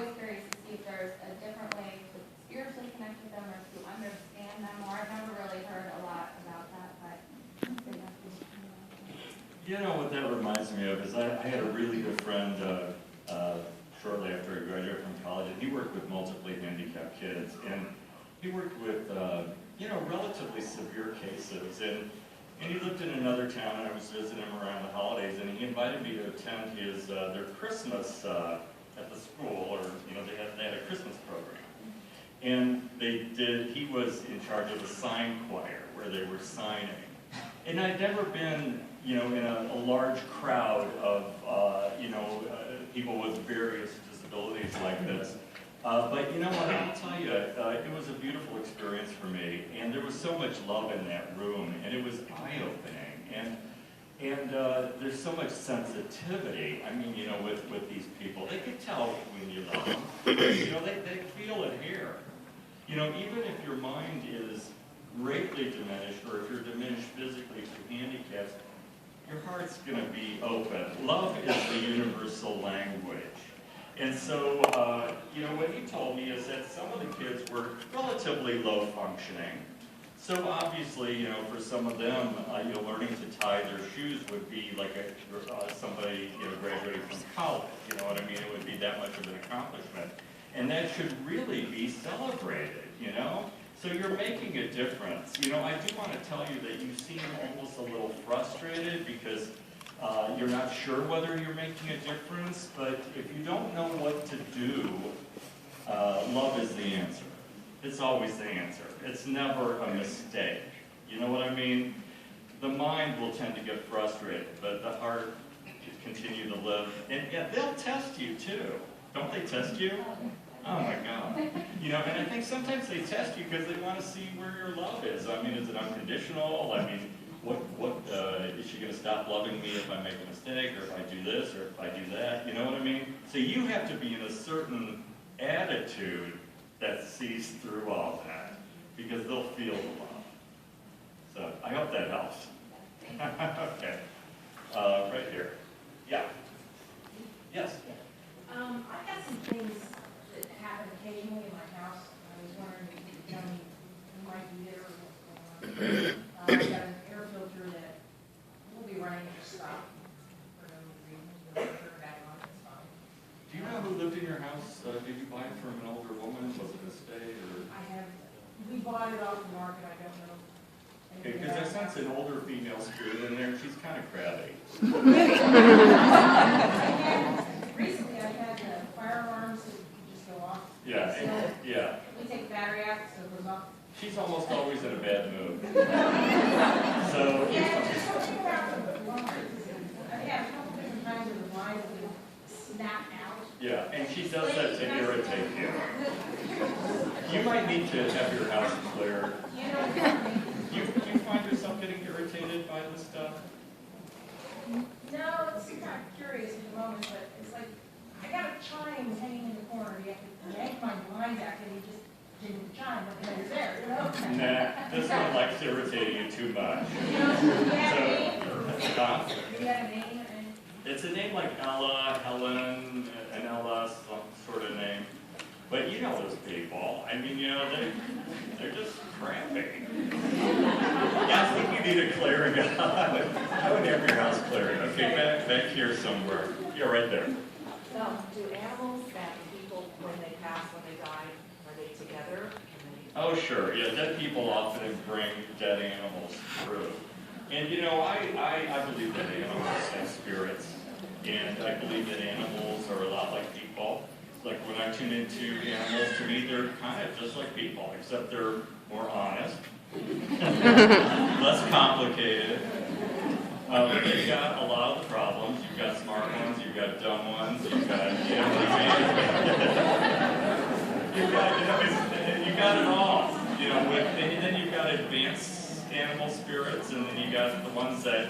always curious to see if there's a different way to spiritually connect with them or to understand them more. I've never really heard a lot about that, but you know what that reminds me of is I had a really good friend shortly after I graduated from college, and he worked with multiply handicapped kids, and he worked with relatively severe cases, and he lived in another town, and I was visiting him around the holidays, and he invited me to attend his their Christmas at the school, or they had a Christmas program, and he was in charge of a sign choir where they were signing, and I'd never been in a large crowd of people with various disabilities like this. But you know what, I'll tell you, it was a beautiful experience for me, and there was so much love in that room, and it was eye-opening, and there's so much sensitivity. I mean, with these people, they can tell when you love them. They feel it here. Even if your mind is greatly diminished, or if you're diminished physically through handicaps, your heart's going to be open. Love is the universal language. And so, what he told me is that some of the kids were relatively low functioning. So obviously, for some of them, learning to tie their shoes would be like somebody, graduating from college. You know what I mean? It would be that much of an accomplishment. And that should really be celebrated, So you're making a difference. I do want to tell you that you seem almost a little frustrated because you're not sure whether you're making a difference, but if you don't know what to do, love is the answer. It's always the answer. It's never a mistake. You know what I mean? The mind will tend to get frustrated, but the heart can continue to live. And yeah, they'll test you too. Don't they test you? Oh my God. And I think sometimes they test you because they want to see where your love is. I mean, is it unconditional? I mean, is she going to stop loving me if I make a mistake, or if I do this, or if I do that? You know what I mean? So you have to be in a certain attitude that sees through all that, because they'll feel the love. So I hope that helps. Okay. Right here. Yeah. Yes. I've got some things that happen occasionally in my house. I was wondering if you could tell me who might be there or what's going on. I've got an air filter that will be running to stop for no reason. We'll turn it back on, it's fine. Do you know who lived in your house? Did you buy it from an older woman? Was it a stay or? We bought it off the market, I don't know. Okay, because I sense an older female spirit in there. She's kind of crabby. Recently, I had fire alarms that just go off. Yeah, So yeah. we take the battery out, so it goes off. She's almost always in a bad mood. So. Yeah, just something about the blinds. I have a couple different kinds of the blinds that will snap out. Yeah, and she does that to irritate you. You might need to have your house cleared. Do you find yourself getting irritated by this stuff? No, it's kind of curious at the moment, but it's like, I got a chime hanging in the corner, you have to yank my blinds out, and you just didn't chime, but then it's there, Nah, this one likes irritating you too much. Do you have a name? So, Do you have a name or anything? it's a name like Ella, Helen, an Ella, some sort of name. But you know those people. I mean, they're just crampy. Yeah, I think you need a clearing. I would have your house cleared. Okay, back here somewhere. Yeah, right there. So, do animals that people, when they pass, when they die, are they together? Oh, sure. Yeah, dead people often bring dead animals through. And I believe that animals have spirits. And I believe that animals are a lot like people. Like when I tune into animals, to me they're kind of just like people, except they're more honest, less complicated. They've got a lot of the problems. You've got smart ones, you've got dumb ones, you've got, you've got it all. And then you've got advanced animal spirits, and then you got the ones that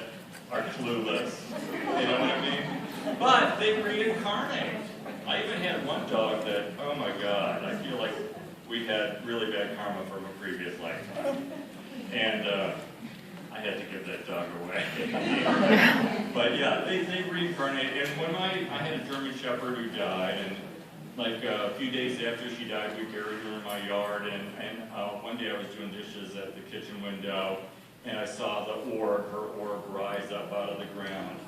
are clueless. You know what I mean? But they reincarnate. I even had one dog that, oh my God, I feel like we had really bad karma from a previous lifetime. And I had to give that dog away. But yeah, they reincarnate. And when I had a German Shepherd who died, like a few days after she died, we buried her in my yard, and one day I was doing dishes at the kitchen window, and I saw the orb, her orb, rise up out of the ground.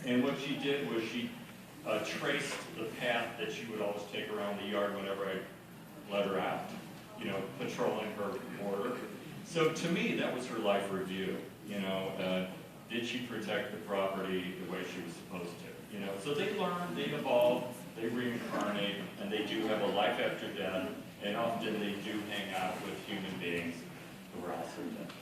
And what she did was she traced the path that she would always take around the yard whenever I let her out, you know, patrolling her border. So to me, that was her life review, you know. Did she protect the property the way she was supposed to? You know, so they learn, they evolve, they reincarnate, and they do have a life after death, and often they do hang out with human beings who are also dead.